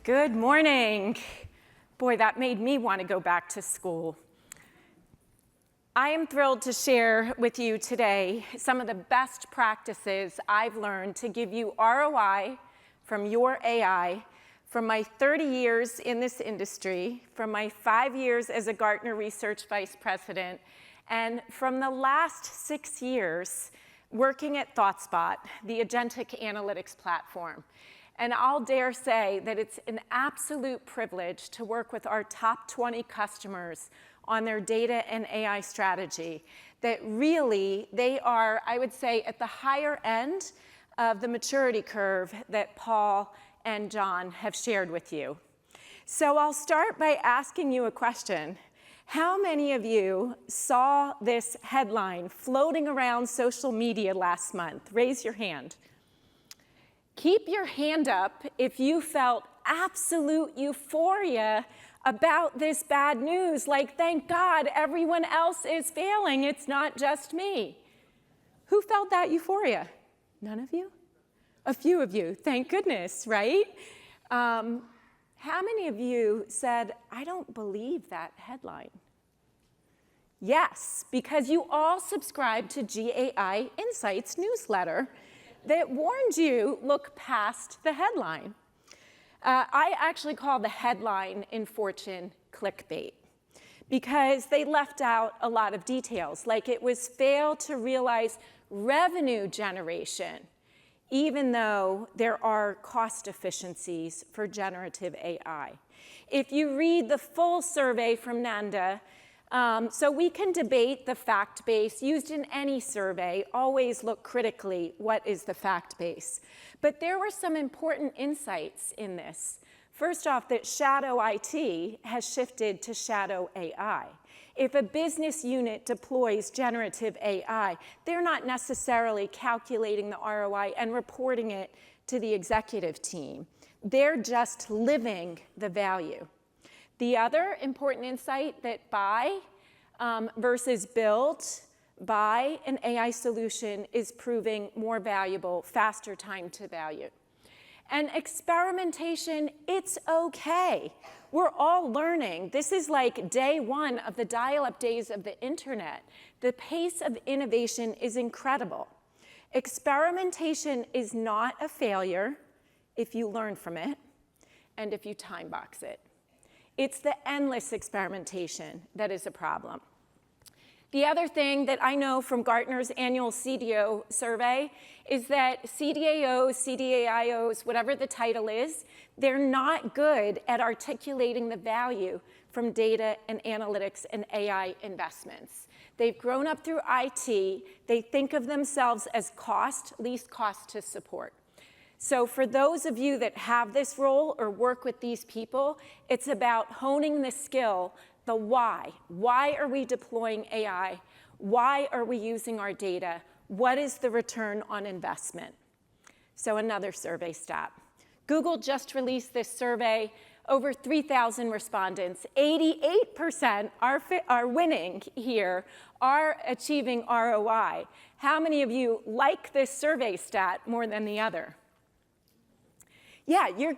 Good morning. Boy, that made me want to go back to school. I am thrilled to share with you today some of the best practices I've learned to give you ROI from your AI, from my 30 years in this industry, from my 5 years as a Gartner Research Vice President, and from the last 6 years working at ThoughtSpot, the agentic analytics platform. And I'll dare say that it's an absolute privilege to work with our top 20 customers on their data and AI strategy, that really they are, I would say, at the higher end of the maturity curve that Paul and John have shared with you. So I'll start by asking you a question. How many of you saw this headline floating around social media last month? Raise your hand. Keep your hand up if you felt absolute euphoria about this bad news, like, thank God everyone else is failing, it's not just me. Who felt that euphoria? None of you? A few of you, thank goodness, right? How many of you said, I don't believe that headline? Yes, because you all subscribe to GAI Insights newsletter that warned you, look past the headline. I actually call the headline in Fortune clickbait because they left out a lot of details, like it was failed to realize revenue generation, even though there are cost efficiencies for generative AI. If you read the full survey from Nanda, so we can debate the fact base used in any survey, always look critically, what is the fact base? But there were some important insights in this. First off, that shadow IT has shifted to shadow AI. If a business unit deploys generative AI, they're not necessarily calculating the ROI and reporting it to the executive team. They're just living the value. The other important insight that buy versus build, buy an AI solution is proving more valuable, faster time to value. And experimentation, it's okay. We're all learning. This is like day one of the dial-up days of the internet. The pace of innovation is incredible. Experimentation is not a failure if you learn from it and if you time box it. It's the endless experimentation that is a problem. The other thing that I know from Gartner's annual CDO survey is that CDAOs, CDAIOs, whatever the title is, they're not good at articulating the value from data and analytics and AI investments. They've grown up through IT. They think of themselves as least cost to support. So for those of you that have this role or work with these people, it's about honing the skill, the why. Why are we deploying AI? Why are we using our data? What is the return on investment? So another survey stat. Google just released this survey, over 3,000 respondents. 88% are winning here, are achieving ROI. How many of you like this survey stat more than the other? Yeah, you're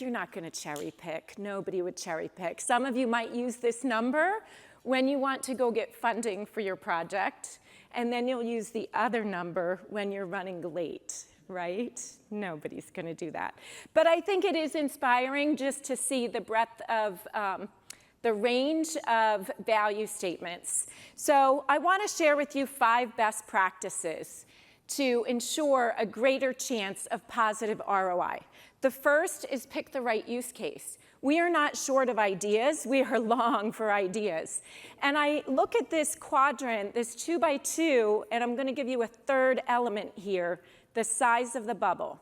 not gonna cherry pick. Nobody would cherry pick. Some of you might use this number when you want to go get funding for your project, and then you'll use the other number when you're running late, right? Nobody's gonna do that. But I think it is inspiring just to see the breadth of the range of value statements. So I wanna share with you 5 best practices to ensure a greater chance of positive ROI. The first is pick the right use case. We are not short of ideas, we are long for ideas. And I look at this quadrant, this 2 by 2, and I'm gonna give you a third element here, the size of the bubble.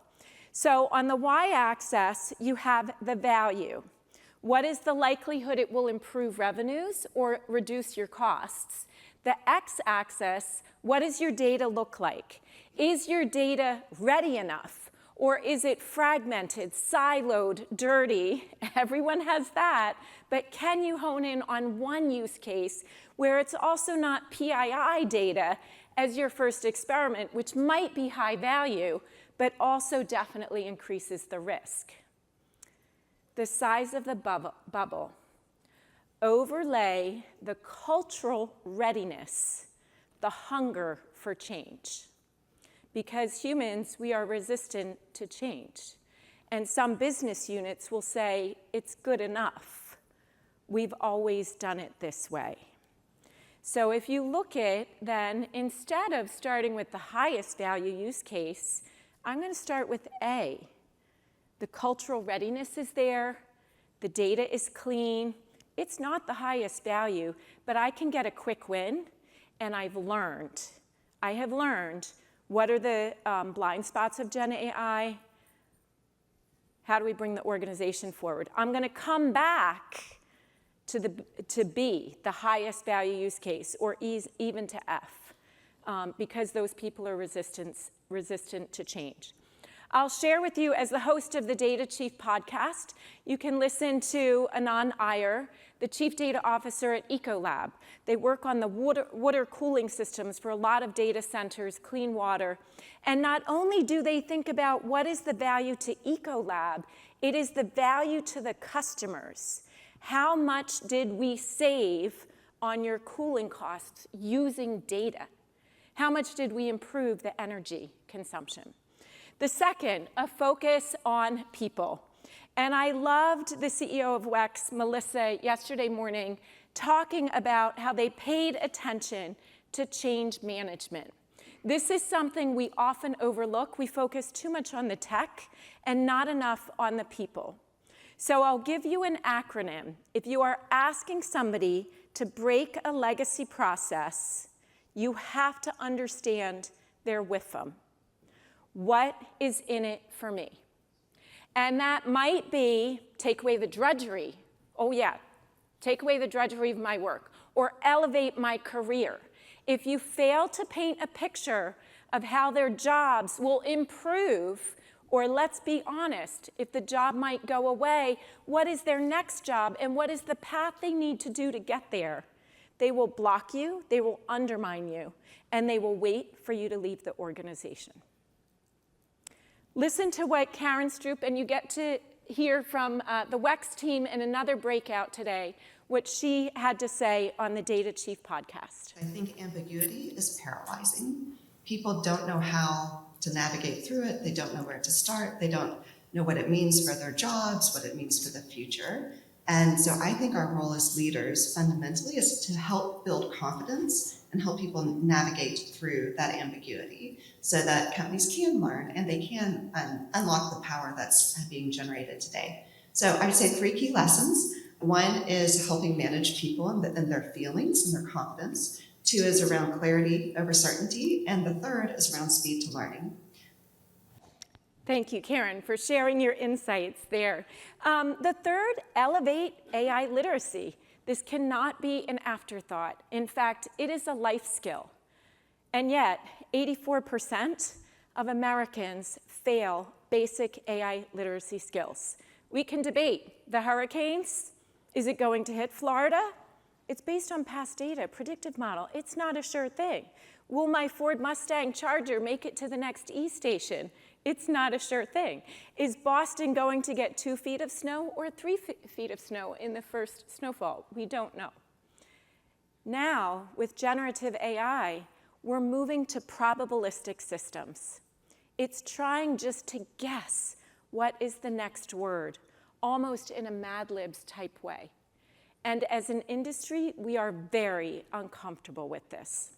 So on the y-axis, you have the value. What is the likelihood it will improve revenues or reduce your costs? The x-axis, what does your data look like? Is your data ready enough? Or is it fragmented, siloed, dirty? Everyone has that, but can you hone in on one use case where it's also not PII data as your first experiment, which might be high value, but also definitely increases the risk? the size of the bubble, overlay the cultural readiness, the hunger for change. Because humans, we are resistant to change. And some business units will say, it's good enough. We've always done it this way. So if you look at, then, instead of starting with the highest value use case, I'm going to start with A. The cultural readiness is there. The data is clean. It's not the highest value, but I can get a quick win, and I have learned what are the blind spots of Gen AI. How do we bring the organization forward? I'm going to come back to B, the highest value use case, or even to F, because those people are resistant to change. I'll share with you, as the host of the Data Chief podcast, you can listen to Anand Iyer, the Chief Data Officer at Ecolab. They work on the water cooling systems for a lot of data centers, clean water. And not only do they think about what is the value to Ecolab, it is the value to the customers. How much did we save on your cooling costs using data? How much did we improve the energy consumption? The second, a focus on people. And I loved the CEO of WEX, Melissa, yesterday morning, talking about how they paid attention to change management. This is something we often overlook. We focus too much on the tech and not enough on the people. So I'll give you an acronym. If you are asking somebody to break a legacy process, you have to understand their WIFM. What is in it for me? And that might be take away the drudgery. Oh yeah, take away the drudgery of my work, or elevate my career. If you fail to paint a picture of how their jobs will improve, or let's be honest, if the job might go away, what is their next job and what is the path they need to do to get there? They will block you, they will undermine you, and they will wait for you to leave the organization. Listen to what Karen Stroop, and you get to hear from the WEX team in another breakout today, what she had to say on the Data Chief podcast. I think ambiguity is paralyzing. People don't know how to navigate through it. They don't know where to start. They don't know what it means for their jobs, what it means for the future. And so I think our role as leaders fundamentally is to help build confidence and help people navigate through that ambiguity so that companies can learn and they can unlock the power that's being generated today. So I would say 3 key lessons. 1 is helping manage people and their feelings and their confidence. 2 is around clarity over certainty. And the 3rd is around speed to learning. Thank you, Karen, for sharing your insights there. The 3rd, elevate AI literacy. This cannot be an afterthought. In fact, it is a life skill. And yet, 84% of Americans fail basic AI literacy skills. We can debate the hurricanes. Is it going to hit Florida? It's based on past data, predictive model. It's not a sure thing. Will my Ford Mustang Charger make it to the next E-station? It's not a sure thing. Is Boston going to get 2 feet of snow or 3 feet of snow in the first snowfall? We don't know. Now, with generative AI, we're moving to probabilistic systems. It's trying just to guess what is the next word, almost in a Mad Libs type way. And as an industry, we are very uncomfortable with this.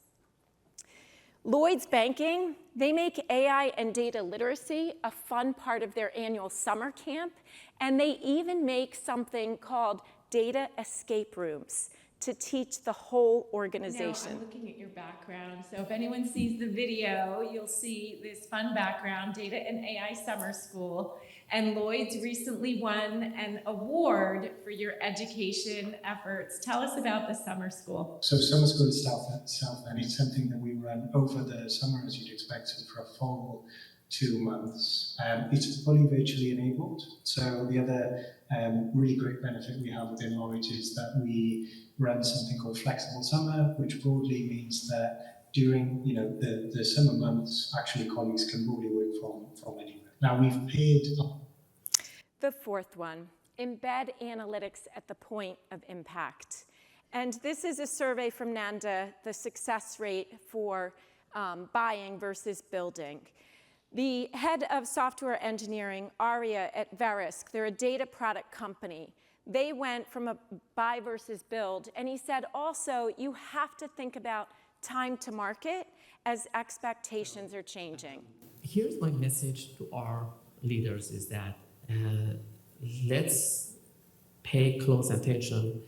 Lloyd's Banking, they make AI and data literacy a fun part of their annual summer camp, and they even make something called data escape rooms to teach the whole organization. Now, I'm looking at your background, so if anyone sees the video, you'll see this fun background, Data and AI Summer School. And Lloyd's recently won an award for your education efforts. Tell us about the summer school. So summer school itself, and it's something that we run over the summer, as you'd expect, so for a full 2 months. It's fully virtually enabled. So the other really great benefit we have within Lloyd's is that we run something called flexible summer, which broadly means that during the summer months, actually colleagues can broadly work from anywhere. Now we've paid. The 4th one, embed analytics at the point of impact. And this is a survey from NANDA, the success rate for buying versus building. The head of software engineering, Aria at Verisk, they're a data product company. They went from a buy versus build, and he said also you have to think about time to market as expectations are changing. Here's my message to our leaders is that let's pay close attention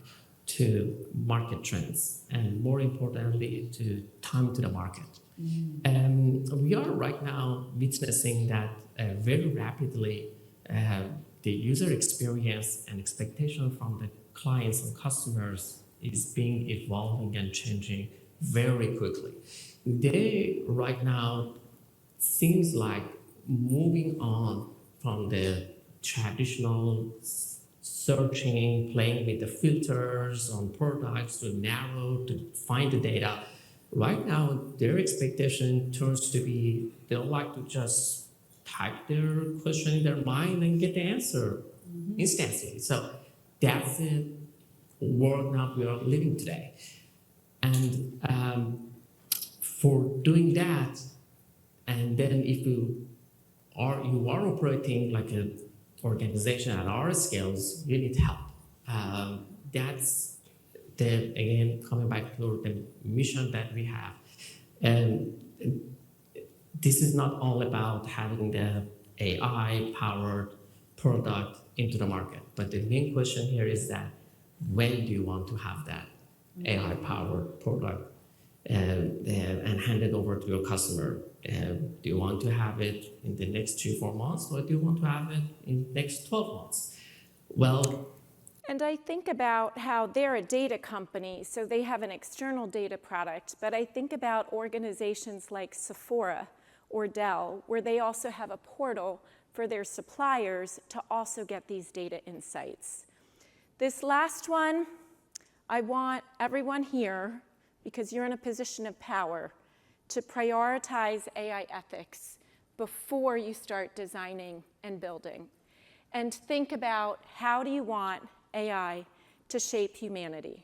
to market trends and more importantly to time to the market. We are right now witnessing that very rapidly the user experience and expectation from the clients and customers is being evolving and changing very quickly. They right now seems like moving on from the traditional searching, playing with the filters on products to narrow, to find the data. Right now, their expectation turns to be, they'll like to just type their question in their mind and get the answer instantly. So that's the world now we are living today. And for doing that, and then if you are operating like an organization at our scales, you need help. That's again, coming back to the mission that we have. And this is not all about having the AI-powered product into the market. But the main question here is that when do you want to have that AI-powered product and hand it over to your customer? Do you want to have it in the next 3-4 months, or do you want to have it in the next 12 months? Well, and I think about how they're a data company, so they have an external data product, but I think about organizations like Sephora or Dell, where they also have a portal for their suppliers to also get these data insights. This last one, I want everyone here, because you're in a position of power, to prioritize AI ethics before you start designing and building. And think about how do you want AI to shape humanity.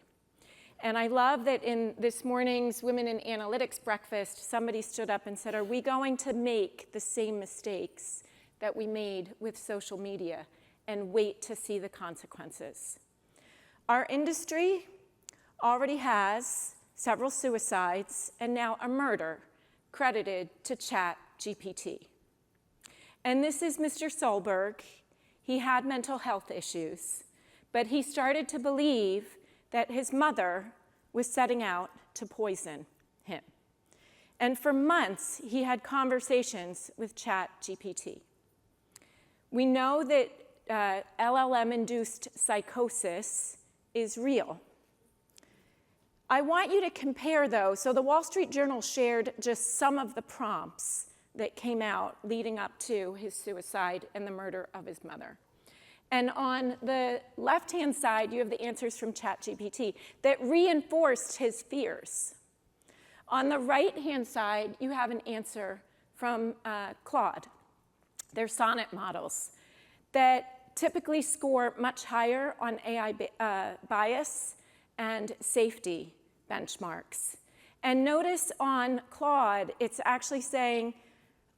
And I love that in this morning's Women in Analytics breakfast, somebody stood up and said, are we going to make the same mistakes that we made with social media and wait to see the consequences? Our industry already has several suicides and now a murder credited to ChatGPT. And this is Mr. Solberg. He had mental health issues, but he started to believe that his mother was setting out to poison him. And for months, he had conversations with ChatGPT. We know that LLM-induced psychosis is real. I want you to compare, though, so the Wall Street Journal shared just some of the prompts that came out leading up to his suicide and the murder of his mother. And on the left-hand side, you have the answers from ChatGPT that reinforced his fears. On the right-hand side, you have an answer from Claude. They're sonnet models that typically score much higher on AI bias and safety benchmarks. And notice on Claude, it's actually saying,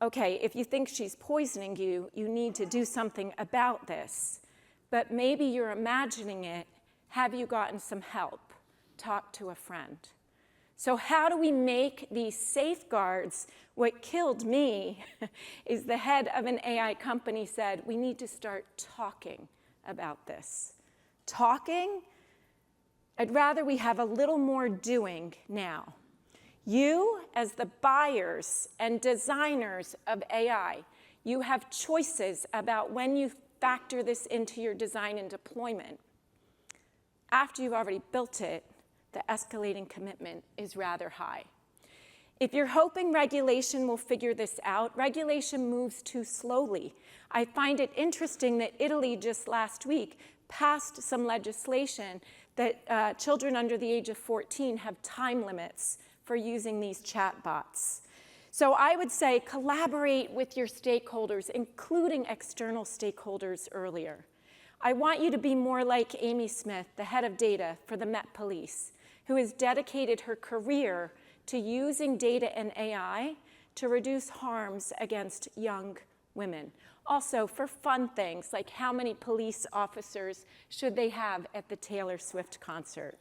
okay, if you think she's poisoning you, you need to do something about this. But maybe you're imagining it. Have you gotten some help? Talk to a friend. So how do we make these safeguards? What killed me is the head of an AI company said, we need to start talking about this. Talking? I'd rather we have a little more doing now. You, as the buyers and designers of AI, you have choices about when you factor this into your design and deployment. After you've already built it, the escalating commitment is rather high. If you're hoping regulation will figure this out, regulation moves too slowly. I find it interesting that Italy just last week passed some legislation that children under the age of 14 have time limits for using these chatbots. So I would say collaborate with your stakeholders, including external stakeholders earlier. I want you to be more like Amy Smith, the head of data for the Met Police, who has dedicated her career to using data and AI to reduce harms against young women. Also, for fun things like how many police officers should they have at the Taylor Swift concert.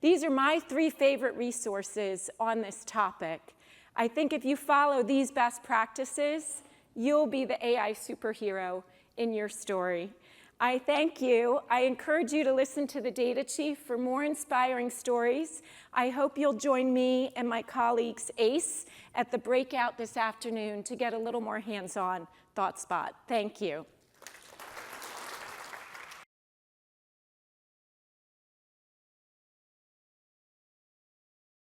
These are my 3 favorite resources on this topic. I think if you follow these best practices, you'll be the AI superhero in your story. I thank you. I encourage you to listen to the Data Chief for more inspiring stories. I hope you'll join me and my colleagues Ace at the breakout this afternoon to get a little more hands-on ThoughtSpot. Thank you.